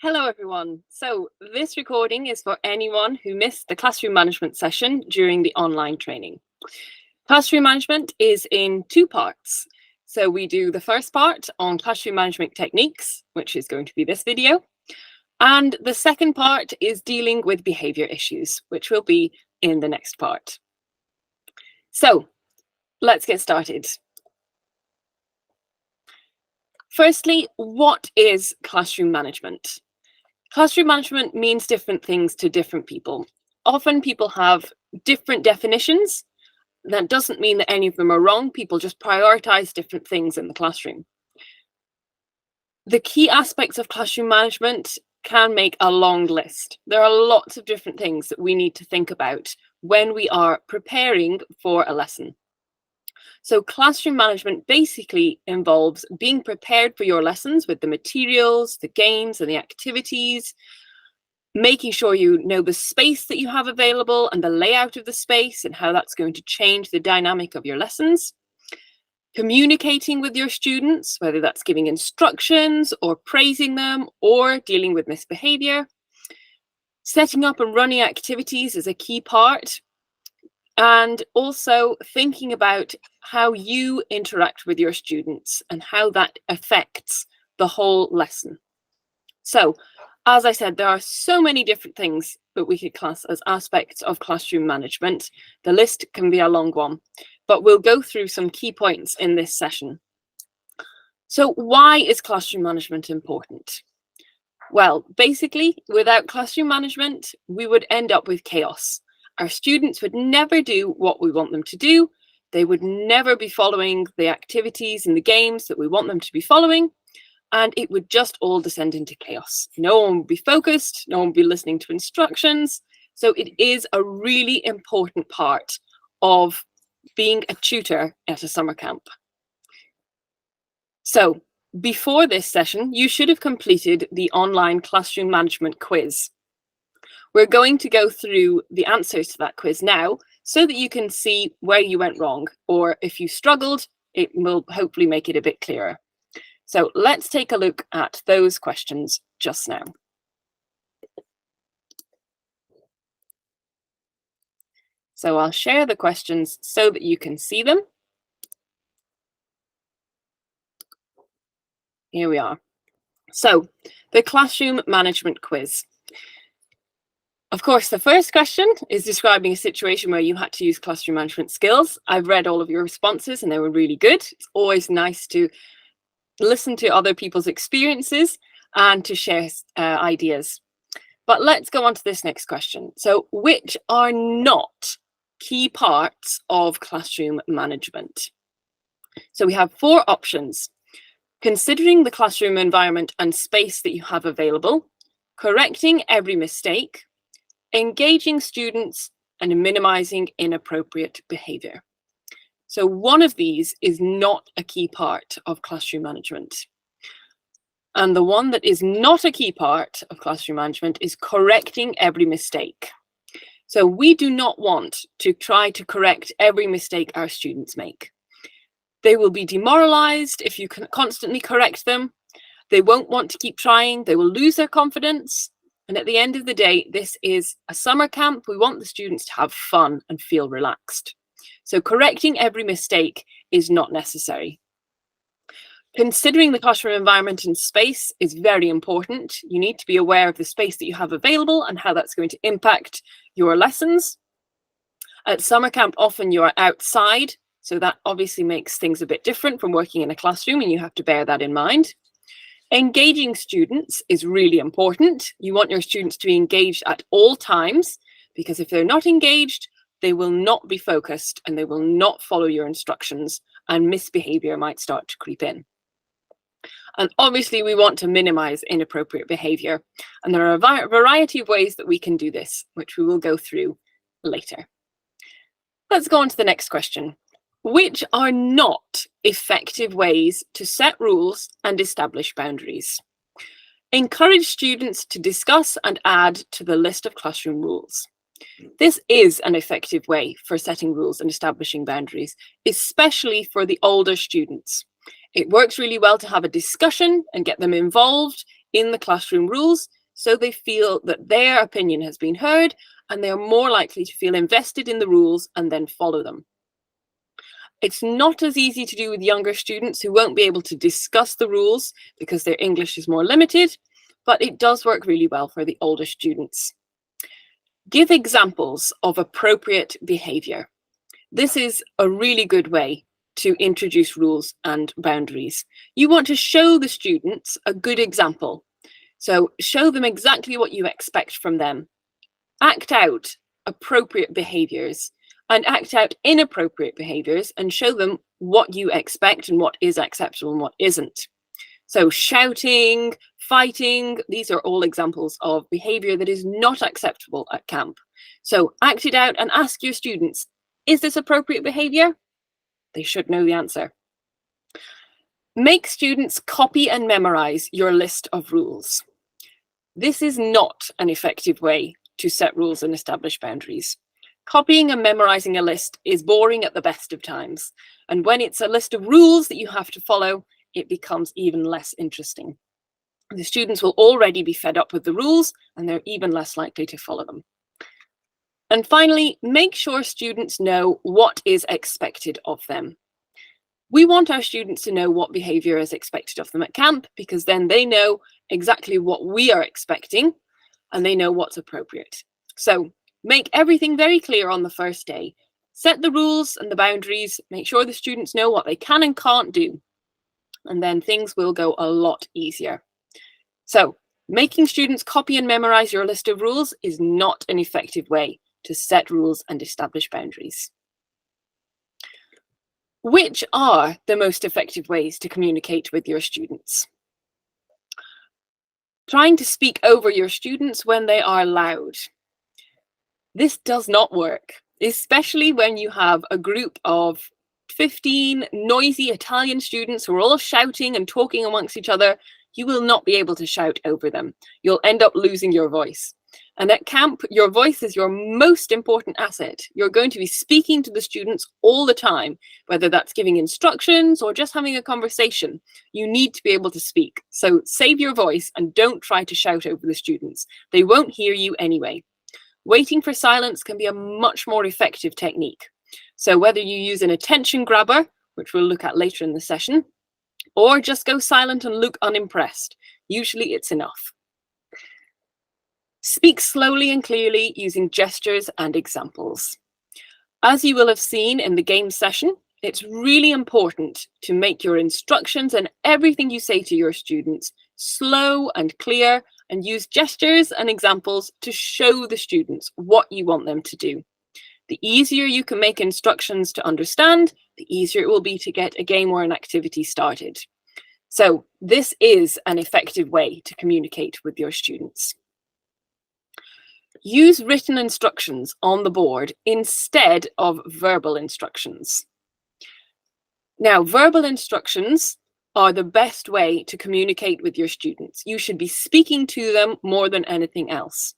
Hello everyone. So this recording is for anyone who missed the classroom management session during the online training. Classroom management is in two parts. So we do the first part on classroom management techniques, which is going to be this video. And the second part is dealing with behavior issues, which will be in the next part. So let's get started. Firstly, what is classroom management? Classroom management means different things to different people. Often people have different definitions. That doesn't mean that any of them are wrong. People just prioritize different things in the classroom. The key aspects of classroom management can make a long list. There are lots of different things that we need to think about when we are preparing for a lesson. So classroom management basically involves being prepared for your lessons with the materials, the games and the activities, making sure you know the space that you have available and the layout of the space and how that's going to change the dynamic of your lessons, communicating with your students, whether that's giving instructions or praising them or dealing with misbehavior. Setting up and running activities is a key part. And also thinking about how you interact with your students and how that affects the whole lesson. So, as I said, there are so many different things that we could class as aspects of classroom management. The list can be a long one, but we'll go through some key points in this session. So why is classroom management important? Well, basically, without classroom management, we would end up with chaos. Our students would never do what we want them to do. They would never be following the activities and the games that we want them to be following. And it would just all descend into chaos. No one would be focused. No one would be listening to instructions. So it is a really important part of being a tutor at a summer camp. So before this session, you should have completed the online classroom management quiz. We're going to go through the answers to that quiz now so that you can see where you went wrong, or if you struggled, it will hopefully make it a bit clearer. So let's take a look at those questions just now. So I'll share the questions so that you can see them. Here we are. So the classroom management quiz. Of course, the first question is describing a situation where you had to use classroom management skills. I've read all of your responses and they were really good. It's always nice to listen to other people's experiences and to share ideas. But let's go on to this next question. So, which are not key parts of classroom management? So we have four options. Considering the classroom environment and space that you have available, correcting every mistake, engaging students, and minimizing inappropriate behavior. So one of these is not a key part of classroom management. And the one that is not a key part of classroom management is correcting every mistake. So we do not want to try to correct every mistake our students make. They will be demoralized if you can constantly correct them. They won't want to keep trying. They will lose their confidence. And at the end of the day, this is a summer camp. We want the students to have fun and feel relaxed. So correcting every mistake is not necessary. Considering the classroom environment and space is very important. You need to be aware of the space that you have available and how that's going to impact your lessons. At summer camp, often you are outside, so that obviously makes things a bit different from working in a classroom, and you have to bear that in mind. Engaging students is really important. You want your students to be engaged at all times, because if they're not engaged, they will not be focused and they will not follow your instructions, and misbehavior might start to creep in. And obviously we want to minimize inappropriate behavior. And there are a variety of ways that we can do this, which we will go through later. Let's go on to the next question. Which are not effective ways to set rules and establish boundaries? Encourage students to discuss and add to the list of classroom rules. This is an effective way for setting rules and establishing boundaries, especially for the older students. It works really well to have a discussion and get them involved in the classroom rules so they feel that their opinion has been heard and they are more likely to feel invested in the rules and then follow them. It's not as easy to do with younger students who won't be able to discuss the rules because their English is more limited, but it does work really well for the older students. Give examples of appropriate behavior. This is a really good way to introduce rules and boundaries. You want to show the students a good example. So show them exactly what you expect from them. Act out appropriate behaviors and act out inappropriate behaviors and show them what you expect and what is acceptable and what isn't. So shouting, fighting, these are all examples of behavior that is not acceptable at camp. So act it out and ask your students, is this appropriate behavior? They should know the answer. Make students copy and memorize your list of rules. This is not an effective way to set rules and establish boundaries. Copying and memorizing a list is boring at the best of times. And when it's a list of rules that you have to follow, it becomes even less interesting. The students will already be fed up with the rules and they're even less likely to follow them. And finally, make sure students know what is expected of them. We want our students to know what behavior is expected of them at camp because then they know exactly what we are expecting and they know what's appropriate. So make everything very clear on the first day. Set the rules and the boundaries, make sure the students know what they can and can't do. And then things will go a lot easier. So making students copy and memorize your list of rules is not an effective way to set rules and establish boundaries. Which are the most effective ways to communicate with your students? Trying to speak over your students when they are loud. This does not work, especially when you have a group of 15 noisy Italian students who are all shouting and talking amongst each other. You will not be able to shout over them. You'll end up losing your voice. And at camp, your voice is your most important asset. You're going to be speaking to the students all the time, whether that's giving instructions or just having a conversation. You need to be able to speak. So save your voice and don't try to shout over the students. They won't hear you anyway. Waiting for silence can be a much more effective technique. So whether you use an attention grabber, which we'll look at later in the session, or just go silent and look unimpressed, usually it's enough. Speak slowly and clearly using gestures and examples. As you will have seen in the game session, it's really important to make your instructions and everything you say to your students slow and clear and use gestures and examples to show the students what you want them to do. The easier you can make instructions to understand, the easier it will be to get a game or an activity started. So this is an effective way to communicate with your students. Use written instructions on the board instead of verbal instructions. Now, verbal instructions are the best way to communicate with your students. You should be speaking to them more than anything else.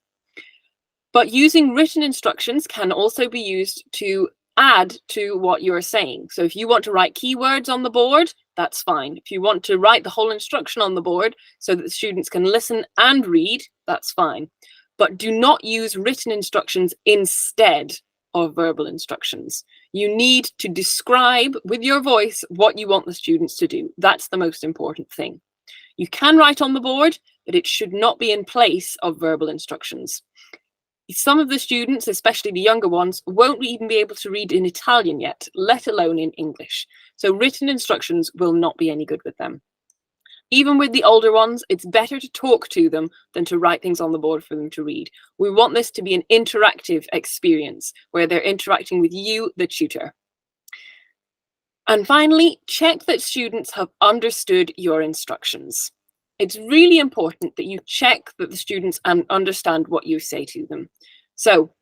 But using written instructions can also be used to add to what you're saying. So if you want to write keywords on the board, that's fine. If you want to write the whole instruction on the board so that the students can listen and read, that's fine. But do not use written instructions instead of verbal instructions. You need to describe with your voice what you want the students to do. That's the most important thing. You can write on the board, but it should not be in place of verbal instructions. Some of the students, especially the younger ones, won't even be able to read in Italian yet, let alone in English. So written instructions will not be any good with them. Even with the older ones, it's better to talk to them than to write things on the board for them to read. We want this to be an interactive experience where they're interacting with you, the tutor. And finally, check that students have understood your instructions. It's really important that you check that the students understand what you say to them. So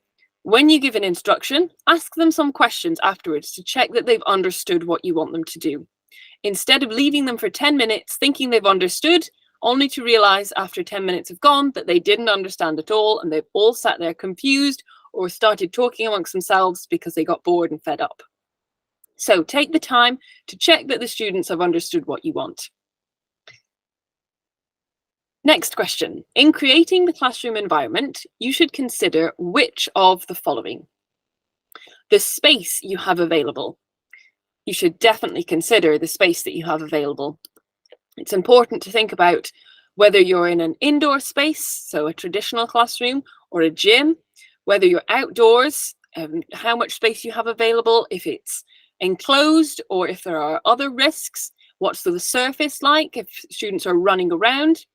when you give an instruction, ask them some questions afterwards to check that they've understood what you want them to do. Instead of leaving them for 10 minutes thinking they've understood, only to realize after 10 minutes have gone that they didn't understand at all and they've all sat there confused or started talking amongst themselves because they got bored and fed up. So take the time to check that the students have understood what you want. Next question. In creating the classroom environment, you should consider which of the following. The space you have available. You should definitely consider the space that you have available. It's important to think about whether you're in an indoor space, so a traditional classroom, or a gym, whether you're outdoors, how much space you have available, if it's enclosed or if there are other risks, what's the surface like if students are running around.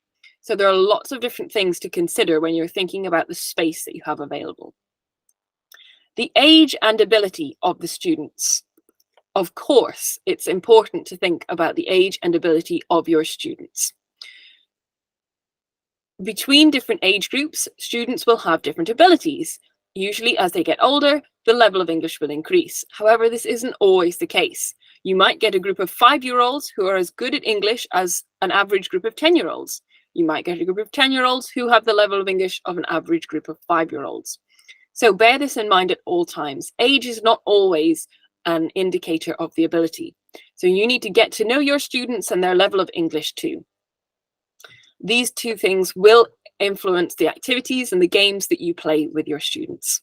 So there are lots of different things to consider when you're thinking about the space that you have available. The age and ability of the students. Of course, it's important to think about the age and ability of your students. Between different age groups, students will have different abilities. Usually, as they get older, the level of English will increase. However, this isn't always the case. You might get a group of 5-year-olds who are as good at English as an average group of 10-year-olds. You might get a group of 10-year-olds who have the level of English of an average group of 5-year-olds. So bear this in mind at all times. Age is not always an indicator of the ability. So you need to get to know your students and their level of English too. These two things will influence the activities and the games that you play with your students.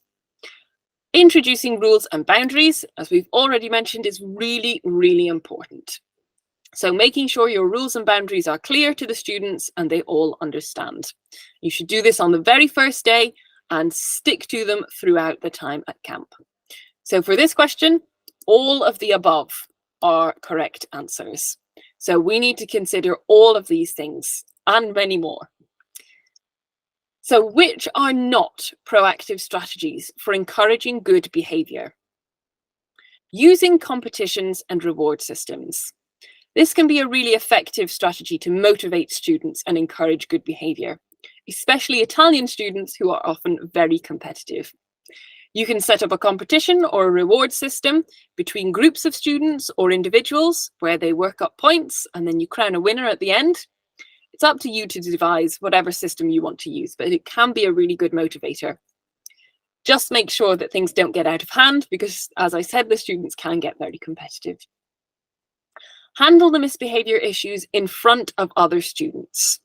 Introducing rules and boundaries, as we've already mentioned, is really, really important. So making sure your rules and boundaries are clear to the students and they all understand. You should do this on the very first day and stick to them throughout the time at camp. So for this question, all of the above are correct answers. So we need to consider all of these things and many more. So which are not proactive strategies for encouraging good behavior? Using competitions and reward systems. This can be a really effective strategy to motivate students and encourage good behavior, especially Italian students who are often very competitive. You can set up a competition or a reward system between groups of students or individuals where they work up points and then you crown a winner at the end. It's up to you to devise whatever system you want to use, but it can be a really good motivator. Just make sure that things don't get out of hand because, as I said, the students can get very competitive. Handle the misbehavior issues in front of other students.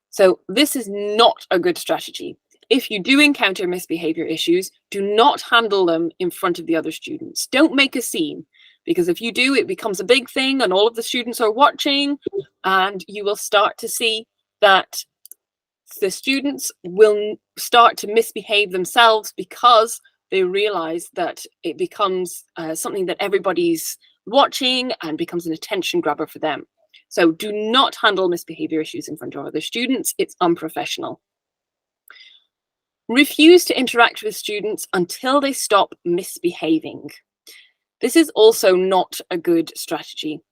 So this is not a good strategy. If you do encounter misbehavior issues, do not handle them in front of the other students. Don't make a scene, because if you do, it becomes a big thing and all of the students are watching, and you will start to see that the students will start to misbehave themselves because they realize that it becomes something that everybody's watching and becomes an attention grabber for them. So do not handle misbehavior issues in front of other students. It's unprofessional. Refuse to interact with students until they stop misbehaving. This is also not a good strategy.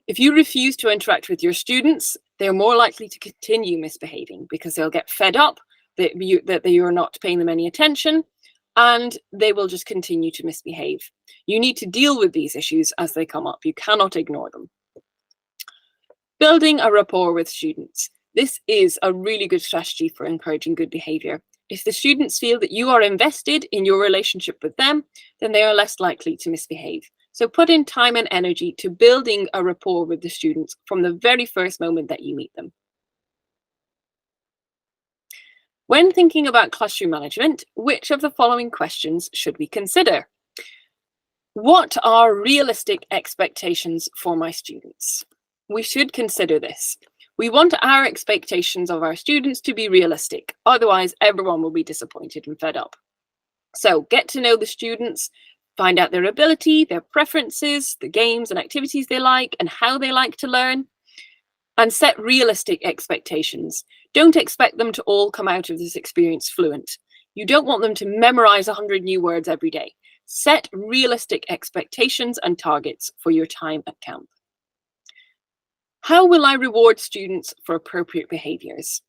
If you refuse to interact with your students, they're more likely to continue misbehaving because they'll get fed up that you're not paying them any attention, and they will just continue to misbehave. You need to deal with these issues as they come up. You cannot ignore them. Building a rapport with students. This is a really good strategy for encouraging good behavior. If the students feel that you are invested in your relationship with them, then they are less likely to misbehave. So put in time and energy to building a rapport with the students from the very first moment that you meet them. When thinking about classroom management, which of the following questions should we consider? What are realistic expectations for my students? We should consider this. We want our expectations of our students to be realistic, otherwise everyone will be disappointed and fed up. So get to know the students, find out their ability, their preferences, the games and activities they like, and how they like to learn, and set realistic expectations. Don't expect them to all come out of this experience fluent. You don't want them to memorize 100 new words every day. Set realistic expectations and targets for your time at camp. How will I reward students for appropriate behaviors?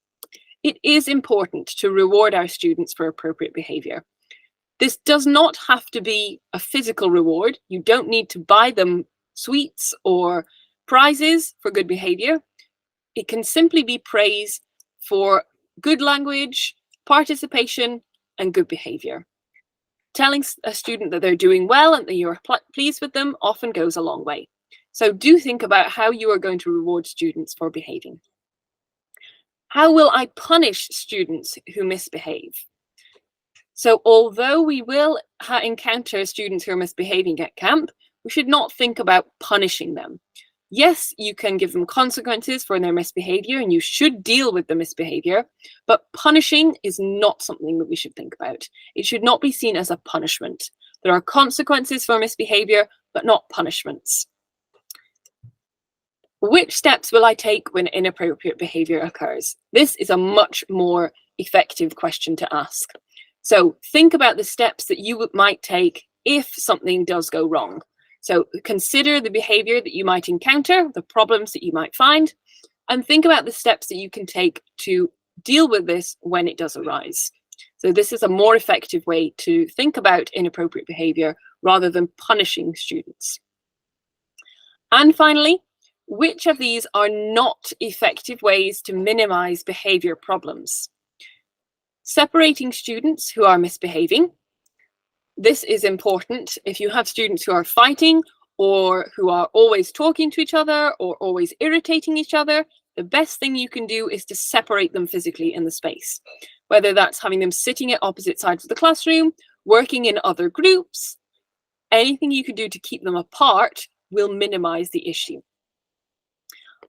It is important to reward our students for appropriate behavior. This does not have to be a physical reward. You don't need to buy them sweets or prizes for good behavior. It can simply be praise for good language, participation, and good behavior. Telling a student that they're doing well and that you're pleased with them often goes a long way. So do think about how you are going to reward students for behaving. How will I punish students who misbehave? So although we will encounter students who are misbehaving at camp, we should not think about punishing them. Yes, you can give them consequences for their misbehavior and you should deal with the misbehavior, but punishing is not something that we should think about. It should not be seen as a punishment. There are consequences for misbehavior, but not punishments. Which steps will I take when inappropriate behavior occurs? This is a much more effective question to ask. So think about the steps that you might take if something does go wrong. So consider the behavior that you might encounter, the problems that you might find, and think about the steps that you can take to deal with this when it does arise. So this is a more effective way to think about inappropriate behavior rather than punishing students. And finally, which of these are not effective ways to minimize behavior problems? Separating students who are misbehaving. This is important if you have students who are fighting or who are always talking to each other or always irritating each other. The best thing you can do is to separate them physically in the space, whether that's having them sitting at opposite sides of the classroom, working in other groups. Anything you can do to keep them apart will minimize the issue.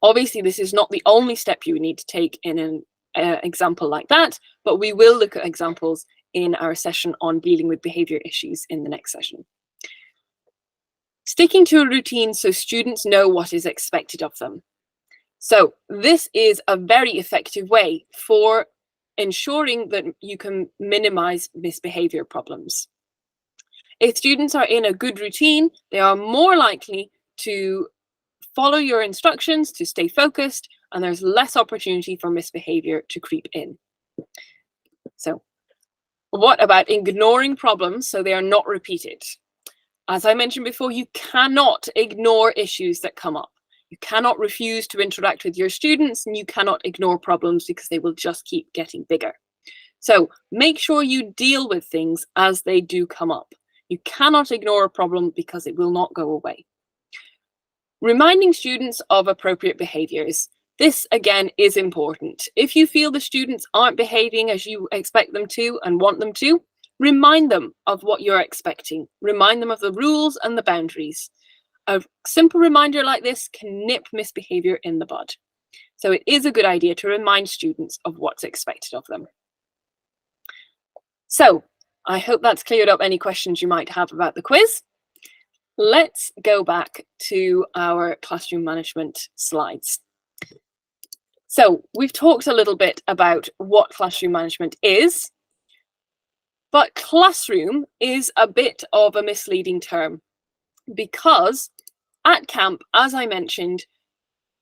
Obviously, this is not the only step you need to take in an example like that, but we will look at examples in our session on dealing with behavior issues in the next session. Sticking to a routine so students know what is expected of them. So this is a very effective way for ensuring that you can minimize misbehavior problems. If students are in a good routine, they are more likely to follow your instructions, to stay focused, and there's less opportunity for misbehavior to creep in. So what about ignoring problems so they are not repeated? As I mentioned before, you cannot ignore issues that come up. You cannot refuse to interact with your students, and you cannot ignore problems because they will just keep getting bigger. So make sure you deal with things as they do come up. You cannot ignore a problem because it will not go away. Reminding students of appropriate behaviors. This, again, is important. If you feel the students aren't behaving as you expect them to and want them to, remind them of what you're expecting. Remind them of the rules and the boundaries. A simple reminder like this can nip misbehavior in the bud. So it is a good idea to remind students of what's expected of them. So I hope that's cleared up any questions you might have about the quiz. Let's go back to our classroom management slides. So we've talked a little bit about what classroom management is, but classroom is a bit of a misleading term because at camp, as I mentioned,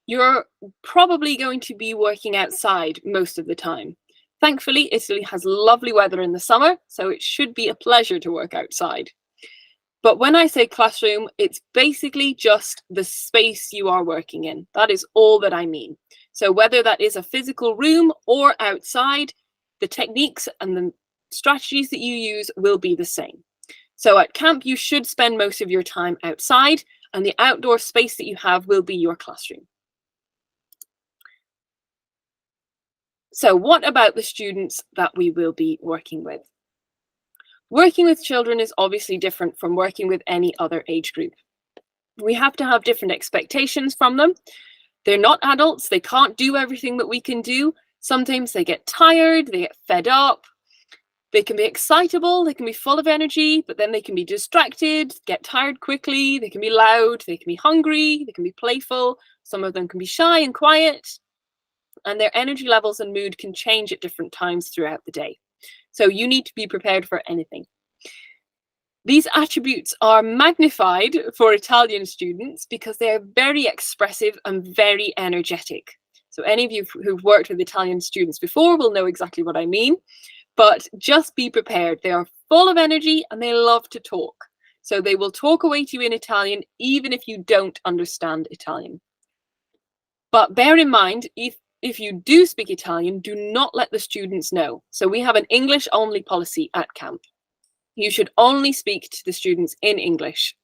you're probably going to be working outside most of the time. Thankfully, Italy has lovely weather in the summer, so it should be a pleasure to work outside. But when I say classroom, it's basically just the space you are working in. That is all that I mean. So whether that is a physical room or outside, the techniques and the strategies that you use will be the same. So at camp, you should spend most of your time outside, and the outdoor space that you have will be your classroom. So what about the students that we will be working with? Working with children is obviously different from working with any other age group. We have to have different expectations from them. They're not adults, they can't do everything that we can do. Sometimes they get tired, they get fed up, they can be excitable, they can be full of energy, but then they can be distracted, get tired quickly, they can be loud, they can be hungry, they can be playful, some of them can be shy and quiet, and their energy levels and mood can change at different times throughout the day. So you need to be prepared for anything. These attributes are magnified for Italian students because they are very expressive and very energetic. So any of you who've worked with Italian students before will know exactly what I mean, but just be prepared. They are full of energy and they love to talk. So they will talk away to you in Italian, even if you don't understand Italian. But bear in mind, if you do speak Italian, do not let the students know. So we have an English only policy at camp. You should only speak to the students in English.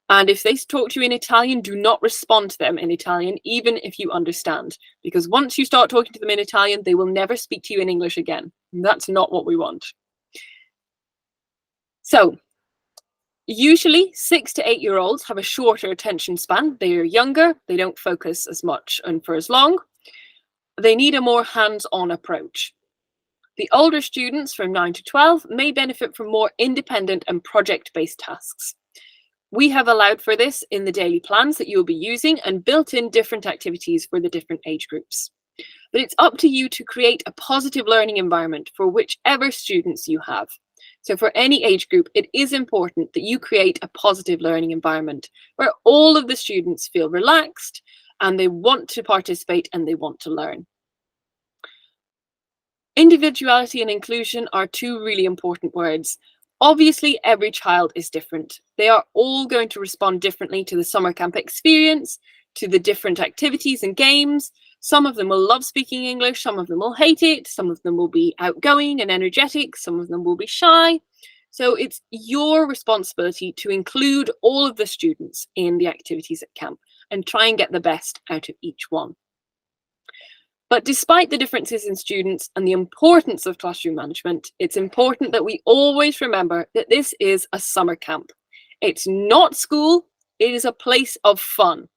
And if they talk to you in Italian, do not respond to them in Italian, even if you understand. Because once you start talking to them in Italian, they will never speak to you in English again. And that's not what we want. So, usually 6 to 8-year-olds have a shorter attention span. They are younger, they don't focus as much and for as long. They need a more hands-on approach. The older students from 9 to 12 may benefit from more independent and project-based tasks. We have allowed for this in the daily plans that you'll be using and built in different activities for the different age groups. But it's up to you to create a positive learning environment for whichever students you have. So for any age group, it is important that you create a positive learning environment where all of the students feel relaxed and they want to participate and they want to learn. Individuality and inclusion are two really important words. Obviously, every child is different. They are all going to respond differently to the summer camp experience, to the different activities and games. Some of them will love speaking English, some of them will hate it, some of them will be outgoing and energetic, some of them will be shy. So it's your responsibility to include all of the students in the activities at camp and try and get the best out of each one. But despite the differences in students and the importance of classroom management, it's important that we always remember that this is a summer camp. It's not school, it is a place of fun.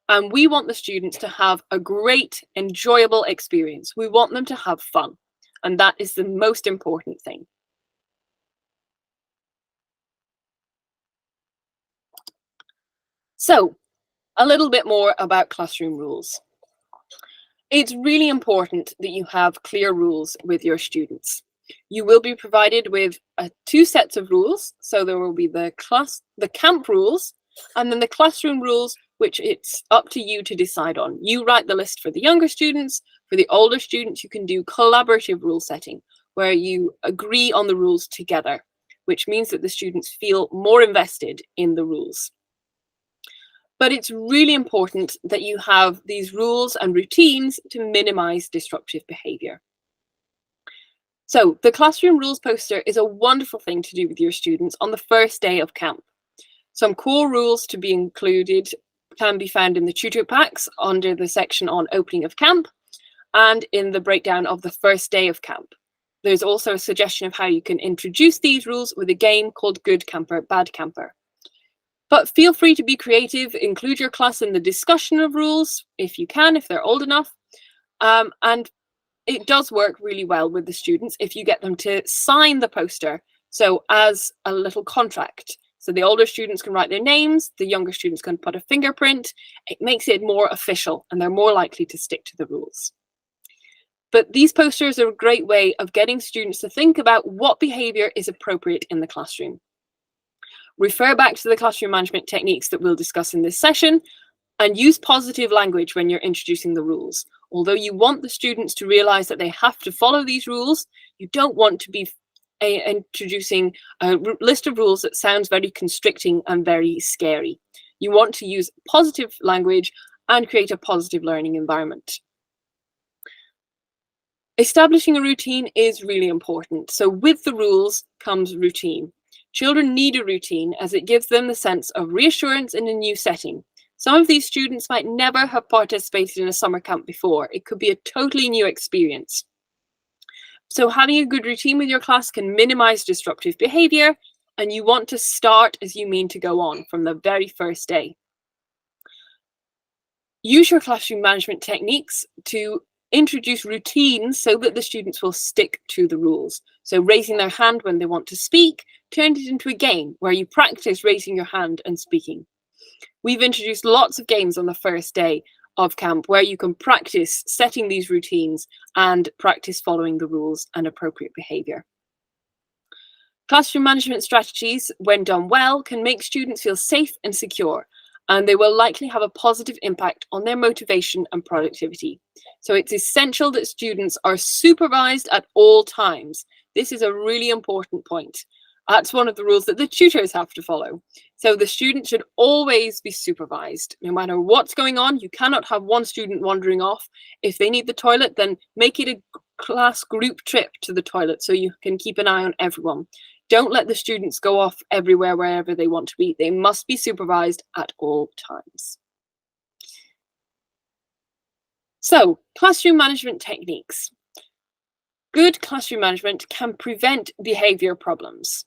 And we want the students to have a great, enjoyable experience. We want them to have fun. And that is the most important thing. So, a little bit more about classroom rules. It's really important that you have clear rules with your students. You will be provided with 2 sets of rules. So there will be the camp rules, and then the classroom rules, which it's up to you to decide on. You write the list for the younger students. For the older students, you can do collaborative rule setting, where you agree on the rules together, which means that the students feel more invested in the rules. But it's really important that you have these rules and routines to minimize disruptive behavior. So the classroom rules poster is a wonderful thing to do with your students on the first day of camp. Some core rules to be included can be found in the tutor packs under the section on opening of camp and in the breakdown of the first day of camp. There's also a suggestion of how you can introduce these rules with a game called Good Camper, Bad Camper. But feel free to be creative, include your class in the discussion of rules if you can, if they're old enough. And it does work really well with the students if you get them to sign the poster, so as a little contract. So the older students can write their names, the younger students can put a fingerprint. It makes it more official and they're more likely to stick to the rules. But these posters are a great way of getting students to think about what behavior is appropriate in the classroom. Refer back to the classroom management techniques that we'll discuss in this session and use positive language when you're introducing the rules. Although you want the students to realize that they have to follow these rules, you don't want to be introducing a list of rules that sounds very constricting and very scary. You want to use positive language and create a positive learning environment. Establishing a routine is really important. So with the rules comes routine. Children need a routine as it gives them the sense of reassurance in a new setting. Some of these students might never have participated in a summer camp before. It could be a totally new experience. So having a good routine with your class can minimize disruptive behavior, and you want to start as you mean to go on from the very first day. Use your classroom management techniques to introduce routines so that the students will stick to the rules. So raising their hand when they want to speak, turn it into a game where you practice raising your hand and speaking. We've introduced lots of games on the first day of camp where you can practice setting these routines and practice following the rules and appropriate behavior. Classroom management strategies, when done well, can make students feel safe and secure, and they will likely have a positive impact on their motivation and productivity. So it's essential that students are supervised at all times. This is a really important point. That's one of the rules that the tutors have to follow. So the student should always be supervised. No matter what's going on, you cannot have one student wandering off. If they need the toilet, then make it a class group trip to the toilet so you can keep an eye on everyone. Don't let the students go off everywhere, wherever they want to be. They must be supervised at all times. So, classroom management techniques. Good classroom management can prevent behavior problems.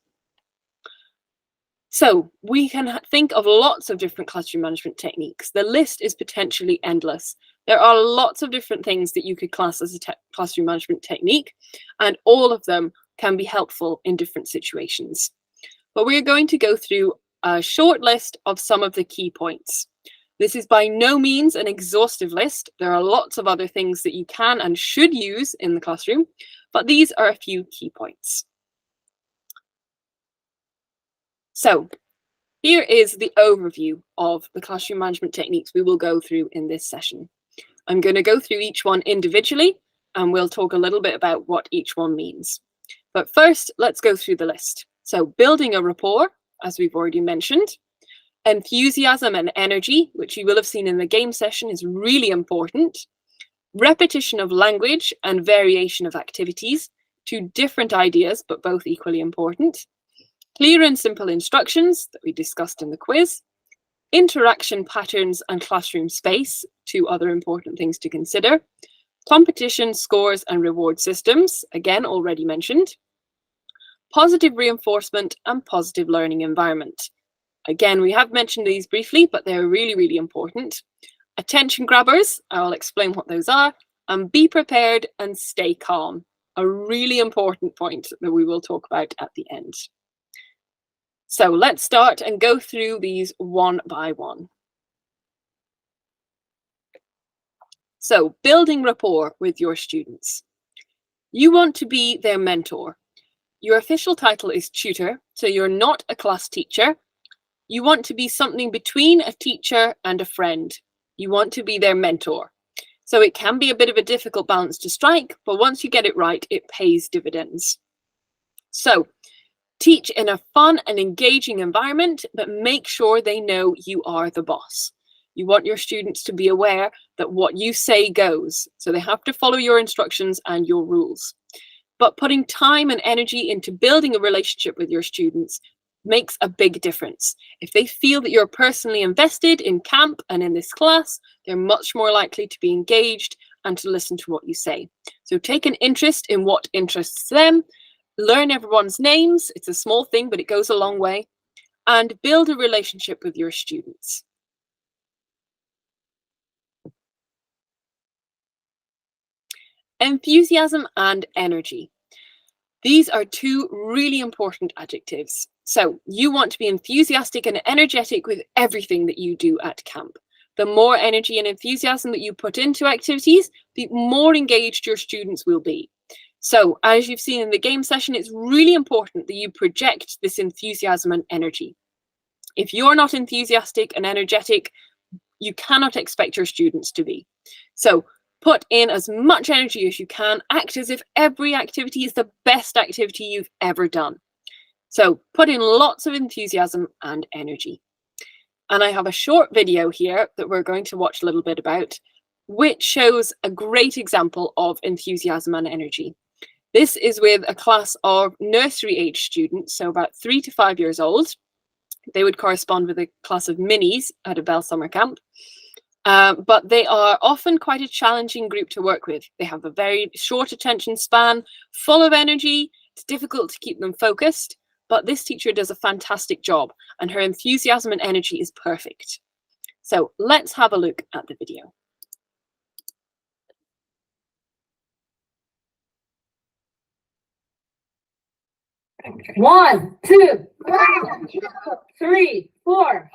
So we can think of lots of different classroom management techniques. The list is potentially endless. There are lots of different things that you could class as a classroom management technique, and all of them can be helpful in different situations. But we're going to go through a short list of some of the key points. This is by no means an exhaustive list. There are lots of other things that you can and should use in the classroom, but these are a few key points. So here is the overview of the classroom management techniques we will go through in this session. I'm going to go through each one individually, and we'll talk a little bit about what each one means. But first, let's go through the list. So building a rapport, as we've already mentioned. Enthusiasm and energy, which you will have seen in the game session, is really important. Repetition of language and variation of activities, two different ideas, but both equally important. Clear and simple instructions that we discussed in the quiz. Interaction patterns and classroom space, two other important things to consider. Competition, scores and reward systems, again already mentioned. Positive reinforcement and positive learning environment. Again, we have mentioned these briefly, but they're really, really important. Attention grabbers, I'll explain what those are. And be prepared and stay calm, a really important point that we will talk about at the end. So let's start and go through these one by one. So building rapport with your students. You want to be their mentor. Your official title is tutor, so you're not a class teacher. You want to be something between a teacher and a friend. You want to be their mentor. So it can be a bit of a difficult balance to strike, but once you get it right, it pays dividends. So teach in a fun and engaging environment, but make sure they know you are the boss. You want your students to be aware that what you say goes, so they have to follow your instructions and your rules. But putting time and energy into building a relationship with your students makes a big difference. If they feel that you're personally invested in camp and in this class, they're much more likely to be engaged and to listen to what you say. So take an interest in what interests them, learn everyone's names. It's a small thing, but it goes a long way. And build a relationship with your students. Enthusiasm and energy. These are two really important adjectives. So you want to be enthusiastic and energetic with everything that you do at camp. The more energy and enthusiasm that you put into activities, the more engaged your students will be. So as you've seen in the game session, it's really important that you project this enthusiasm and energy. If you're not enthusiastic and energetic, you cannot expect your students to be. So put in as much energy as you can. Act as if every activity is the best activity you've ever done. So put in lots of enthusiasm and energy. And I have a short video here that we're going to watch a little bit about, which shows a great example of enthusiasm and energy. This is with a class of nursery age students, so about 3 to 5 years old. They would correspond with a class of minis at a Bell Summer Camp. But they are often quite a challenging group to work with. They have a very short attention span, full of energy. It's difficult to keep them focused, but this teacher does a fantastic job and her enthusiasm and energy is perfect. So let's have a look at the video. One, two, 3, 4,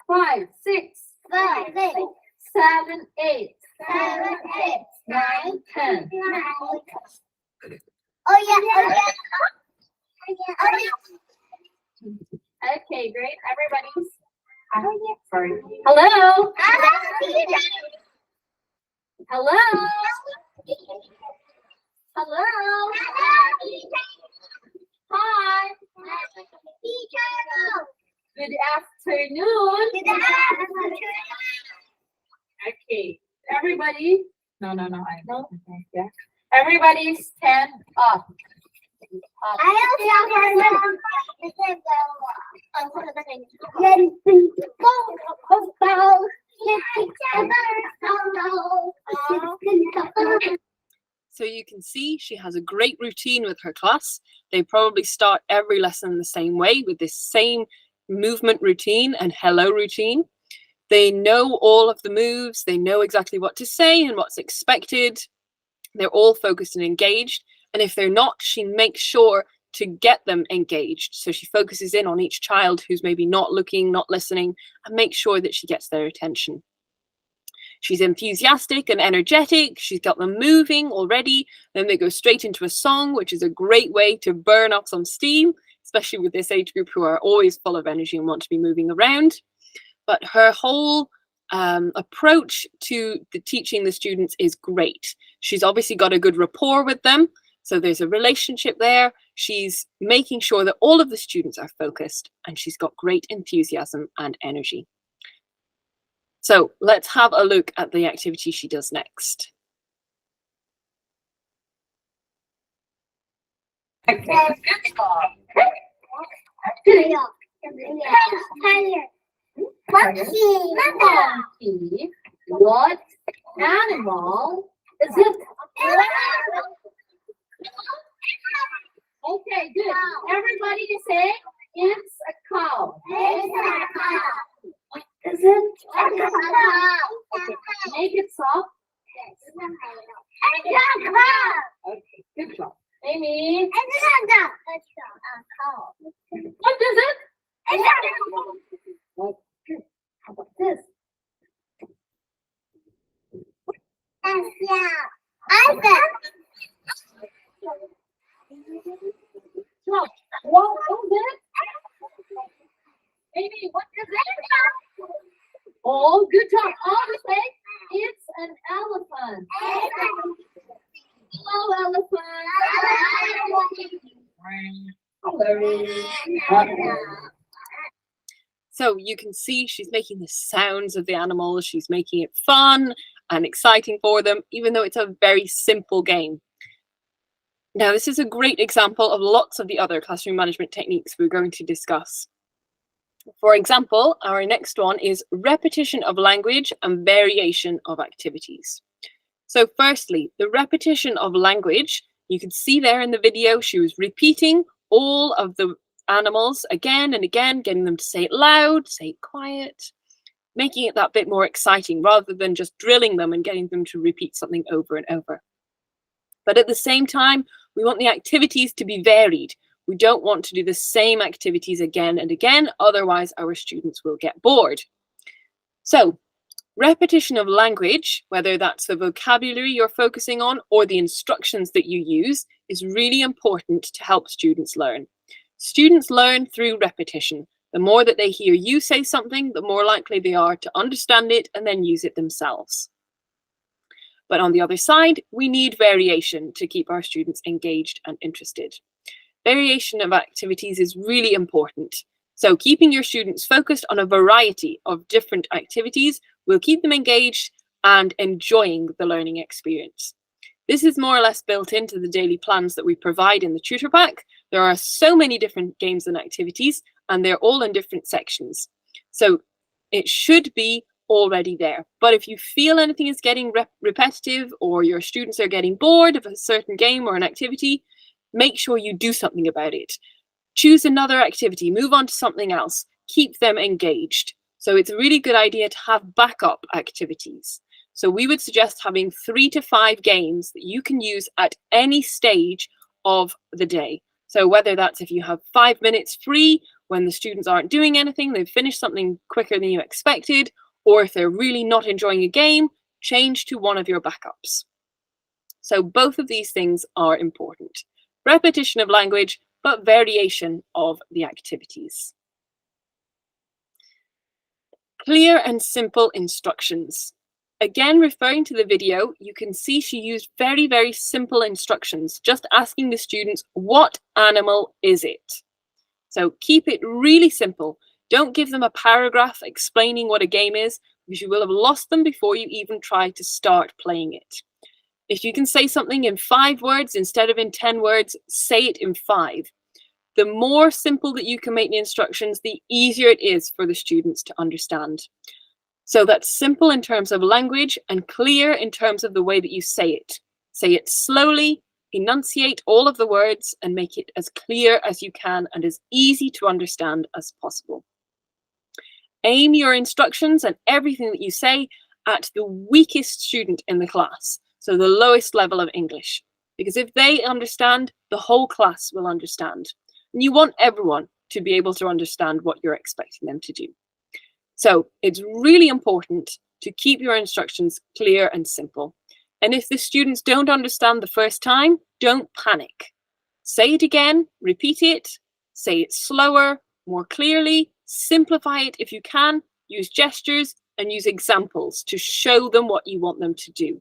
5, 6, 7, 8, 9, 10. Okay, great. Everybody's. Sorry. Hello. Hello. Hello. Hi. Good afternoon. Okay. Everybody. No. I know. Yeah. Everybody stand up. So you can see she has a great routine with her class. They probably start every lesson the same way with this same movement routine and hello routine. They know all of the moves. They know exactly what to say and what's expected. They're all focused and engaged. And if they're not, she makes sure to get them engaged. So she focuses in on each child who's maybe not looking, not listening, and makes sure that she gets their attention. She's enthusiastic and energetic. She's got them moving already. Then they go straight into a song, which is a great way to burn off some steam, especially with this age group who are always full of energy and want to be moving around. But her whole approach to teaching the students is great. She's obviously got a good rapport with them. So there's a relationship there. She's making sure that all of the students are focused, and she's got great enthusiasm and energy. So let's have a look at the activity she does next. What animal is it? Okay, good. Everybody to say, it's a cow. Is it? Okay. Make it soft. Okay, good job. Amy. What is it? What? Good. How about this? So, what is it? Amy, what is it? Oh, good job. All the say, it's an elephant. Hello, elephant. Hello. So you can see she's making the sounds of the animals. She's making it fun and exciting for them, even though it's a very simple game. Now, this is a great example of lots of the other classroom management techniques we're going to discuss. For example, our next one is repetition of language and variation of activities. So firstly, the repetition of language, you can see there in the video, she was repeating all of the animals again and again, getting them to say it loud, say it quiet, making it that bit more exciting rather than just drilling them and getting them to repeat something over and over. But at the same time, we want the activities to be varied. We don't want to do the same activities again and again, otherwise our students will get bored. So, repetition of language, whether that's the vocabulary you're focusing on or the instructions that you use, is really important to help students learn. Students learn through repetition. The more that they hear you say something, the more likely they are to understand it and then use it themselves. But on the other side, we need variation to keep our students engaged and interested. Variation of activities is really important. So keeping your students focused on a variety of different activities will keep them engaged and enjoying the learning experience. This is more or less built into the daily plans that we provide in the tutor pack. There are so many different games and activities, and they're all in different sections. So it should be already there. But if you feel anything is getting repetitive or your students are getting bored of a certain game or an activity, make sure you do something about it. Choose another activity, move on to something else, keep them engaged. So it's a really good idea to have backup activities. So we would suggest having 3 to 5 games that you can use at any stage of the day. So whether that's if you have 5 minutes free when the students aren't doing anything, they've finished something quicker than you expected, or if they're really not enjoying a game, change to one of your backups. So both of these things are important. Repetition of language, but variation of the activities. Clear and simple instructions. Again, referring to the video, you can see she used very, very simple instructions, just asking the students, what animal is it? So keep it really simple. Don't give them a paragraph explaining what a game is, because you will have lost them before you even try to start playing it. If you can say something in 5 words instead of in 10 words, say it in 5. The more simple that you can make the instructions, the easier it is for the students to understand. So that's simple in terms of language and clear in terms of the way that you say it. Say it slowly, enunciate all of the words, and make it as clear as you can and as easy to understand as possible. Aim your instructions and everything that you say at the weakest student in the class, so the lowest level of English, because if they understand, the whole class will understand. And you want everyone to be able to understand what you're expecting them to do. So it's really important to keep your instructions clear and simple. And if the students don't understand the first time, don't panic. Say it again, repeat it, say it slower, more clearly, simplify it if you can, use gestures and use examples to show them what you want them to do.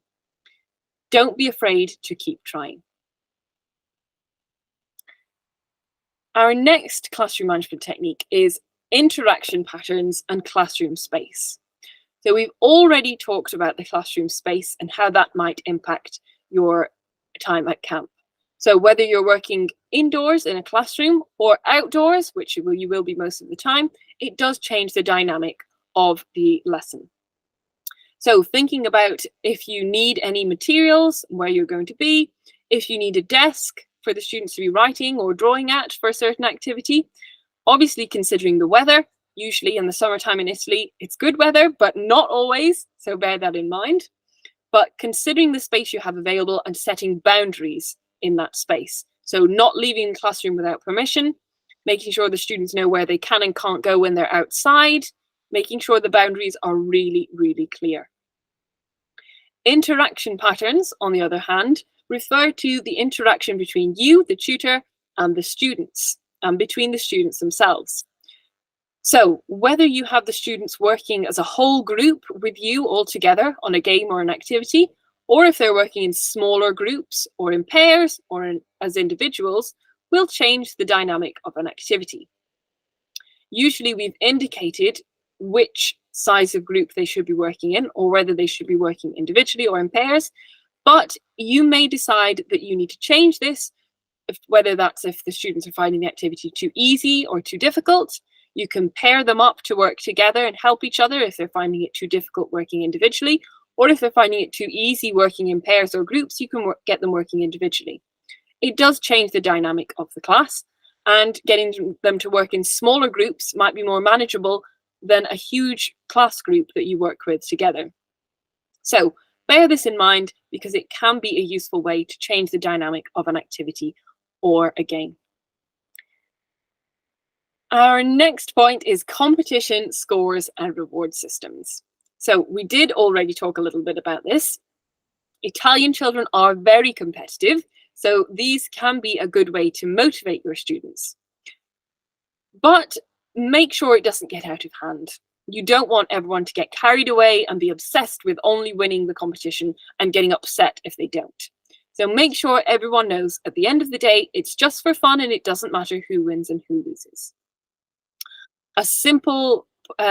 Don't be afraid to keep trying. Our next classroom management technique is interaction patterns and classroom space. So we've already talked about the classroom space and how that might impact your time at camp. So whether you're working indoors in a classroom or outdoors, which you will be most of the time, it does change the dynamic of the lesson. So thinking about if you need any materials, where you're going to be, if you need a desk for the students to be writing or drawing at for a certain activity, obviously considering the weather. Usually in the summertime in Italy, it's good weather, but not always, so bear that in mind. But considering the space you have available and setting boundaries in that space. So not leaving the classroom without permission, making sure the students know where they can and can't go when they're outside, making sure the boundaries are really, really clear. Interaction patterns, on the other hand, refer to the interaction between you, the tutor, and the students, and between the students themselves. So whether you have the students working as a whole group with you all together on a game or an activity, or if they're working in smaller groups or in pairs or as individuals, will change the dynamic of an activity. Usually we've indicated which size of group they should be working in, or whether they should be working individually or in pairs, but you may decide that you need to change this, whether that's if the students are finding the activity too easy or too difficult. You can pair them up to work together and help each other if they're finding it too difficult working individually, or if they're finding it too easy working in pairs or groups, you can get them working individually. It does change the dynamic of the class, and getting them to work in smaller groups might be more manageable than a huge class group that you work with together. So bear this in mind, because it can be a useful way to change the dynamic of an activity or a game. Our next point is competition, scores, and reward systems. So we did already talk a little bit about this. Italian children are very competitive, so these can be a good way to motivate your students. But make sure it doesn't get out of hand. You don't want everyone to get carried away and be obsessed with only winning the competition and getting upset if they don't. So make sure everyone knows at the end of the day, it's just for fun and it doesn't matter who wins and who loses. A simple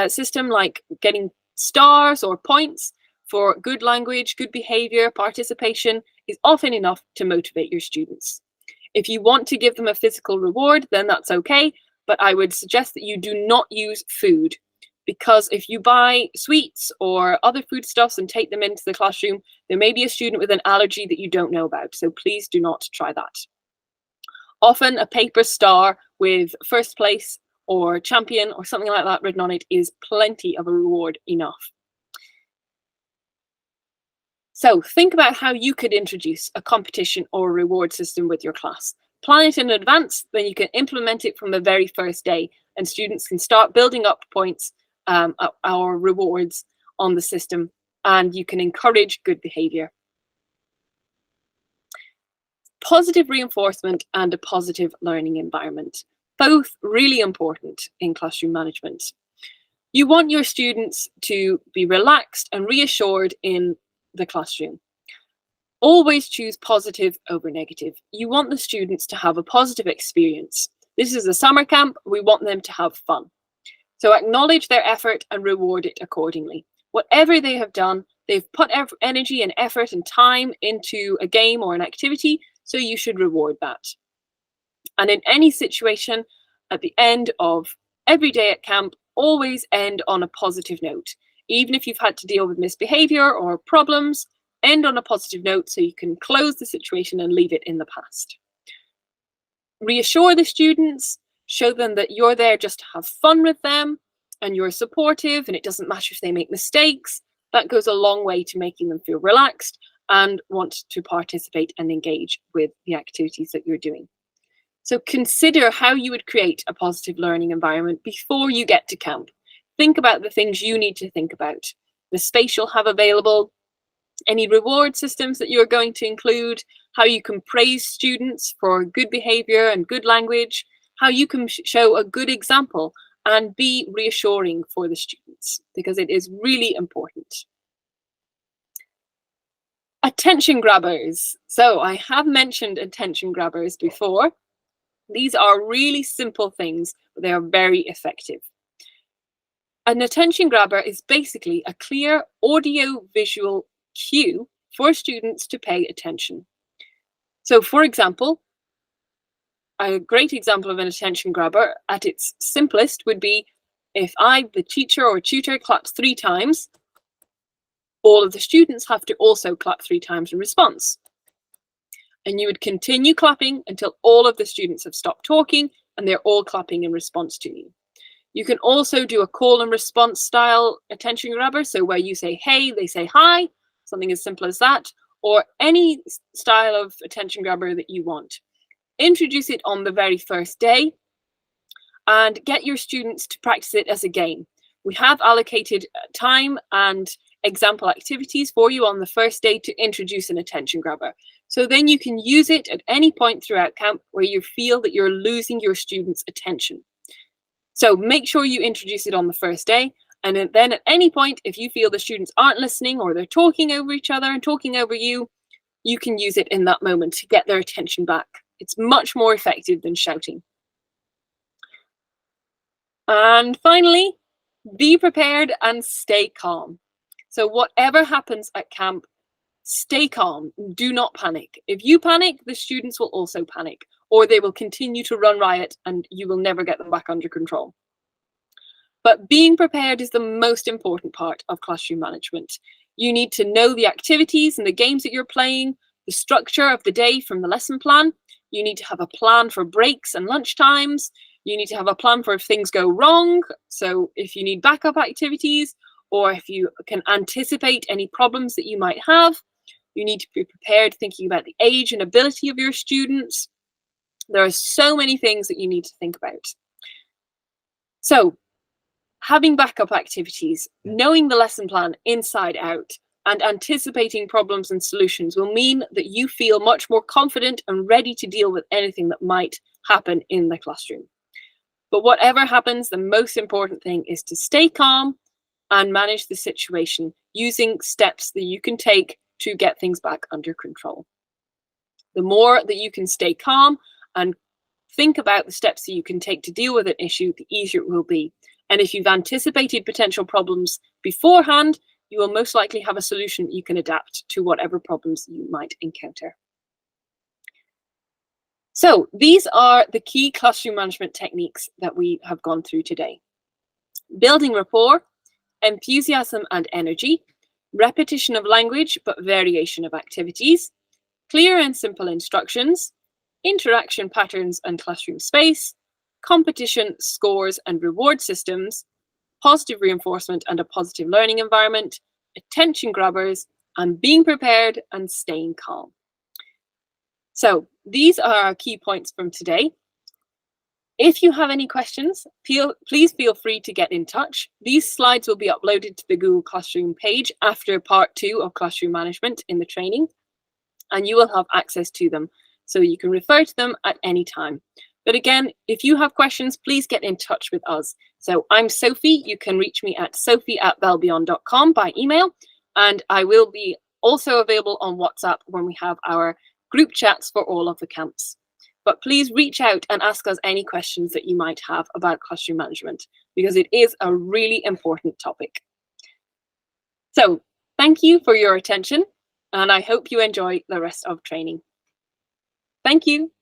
system like getting stars or points for good language, good behavior, participation is often enough to motivate your students. If you want to give them a physical reward, then that's okay, but I would suggest that you do not use food, because if you buy sweets or other foodstuffs and take them into the classroom, there may be a student with an allergy that you don't know about, so please do not try that. Often a paper star with first place or champion or something like that written on it is plenty of a reward enough. So think about how you could introduce a competition or a reward system with your class. Plan it in advance, then you can implement it from the very first day, and students can start building up points or rewards on the system, and you can encourage good behavior. Positive reinforcement and a positive learning environment. Both really important in classroom management. You want your students to be relaxed and reassured in the classroom. Always choose positive over negative. You want the students to have a positive experience. This is a summer camp. We want them to have fun. So acknowledge their effort and reward it accordingly. Whatever they have done, They've put energy and effort and time into a game or an activity, so you should reward that. And in any situation, at the end of every day at camp, always end on a positive note. Even if you've had to deal with misbehavior or problems, end on a positive note so you can close the situation and leave it in the past. Reassure the students, show them that you're there just to have fun with them and you're supportive and it doesn't matter if they make mistakes. That goes a long way to making them feel relaxed and want to participate and engage with the activities that you're doing. So consider how you would create a positive learning environment before you get to camp. Think about the things you need to think about, the space you'll have available, any reward systems that you're going to include, how you can praise students for good behavior and good language, how you can show a good example and be reassuring for the students, because it is really important. Attention grabbers. So I have mentioned attention grabbers before. These are really simple things, but they are very effective. An attention grabber is basically a clear audio-visual cue for students to pay attention. So for example, a great example of an attention grabber at its simplest would be if I, the teacher or tutor, claps 3 times, all of the students have to also clap 3 times in response. And you would continue clapping until all of the students have stopped talking and they're all clapping in response to you. You can also do a call and response style attention grabber. So where you say, hey, they say hi, something as simple as that, or any style of attention grabber that you want. Introduce it on the very first day and get your students to practice it as a game. We have allocated time and example activities for you on the first day to introduce an attention grabber. So then you can use it at any point throughout camp where you feel that you're losing your students' attention. So make sure you introduce it on the first day. And then at any point, if you feel the students aren't listening or they're talking over each other and talking over you, you can use it in that moment to get their attention back. It's much more effective than shouting. And finally, be prepared and stay calm. So whatever happens at camp, stay calm. Do not panic. If you panic, the students will also panic, or they will continue to run riot and you will never get them back under control. But being prepared is the most important part of classroom management. You need to know the activities and the games that you're playing, the structure of the day from the lesson plan. You need to have a plan for breaks and lunch times. You need to have a plan for if things go wrong. So if you need backup activities, or if you can anticipate any problems that you might have. You need to be prepared thinking about the age and ability of your students. There are so many things that you need to think about. So having backup activities, knowing the lesson plan inside out, and anticipating problems and solutions will mean that you feel much more confident and ready to deal with anything that might happen in the classroom. But whatever happens, the most important thing is to stay calm and manage the situation using steps that you can take to get things back under control. The more that you can stay calm and think about the steps that you can take to deal with an issue, the easier it will be. And if you've anticipated potential problems beforehand, you will most likely have a solution that you can adapt to whatever problems you might encounter. So these are the key classroom management techniques that we have gone through today. Building rapport, enthusiasm and energy, repetition of language but variation of activities, clear and simple instructions, interaction patterns and classroom space, competition, scores and reward systems, positive reinforcement and a positive learning environment, attention grabbers, and being prepared and staying calm. So these are our key points from today. If you have any questions, please feel free to get in touch. These slides will be uploaded to the Google Classroom page after part 2 of Classroom Management in the training, and you will have access to them, so you can refer to them at any time. But again, if you have questions, please get in touch with us. So I'm Sophie. You can reach me at sophie@bellbeyond.com by email, and I will be also available on WhatsApp when we have our group chats for all of the camps. But please reach out and ask us any questions that you might have about classroom management, because it is a really important topic. So Thank you for your attention, and I hope you enjoy the rest of training. Thank you.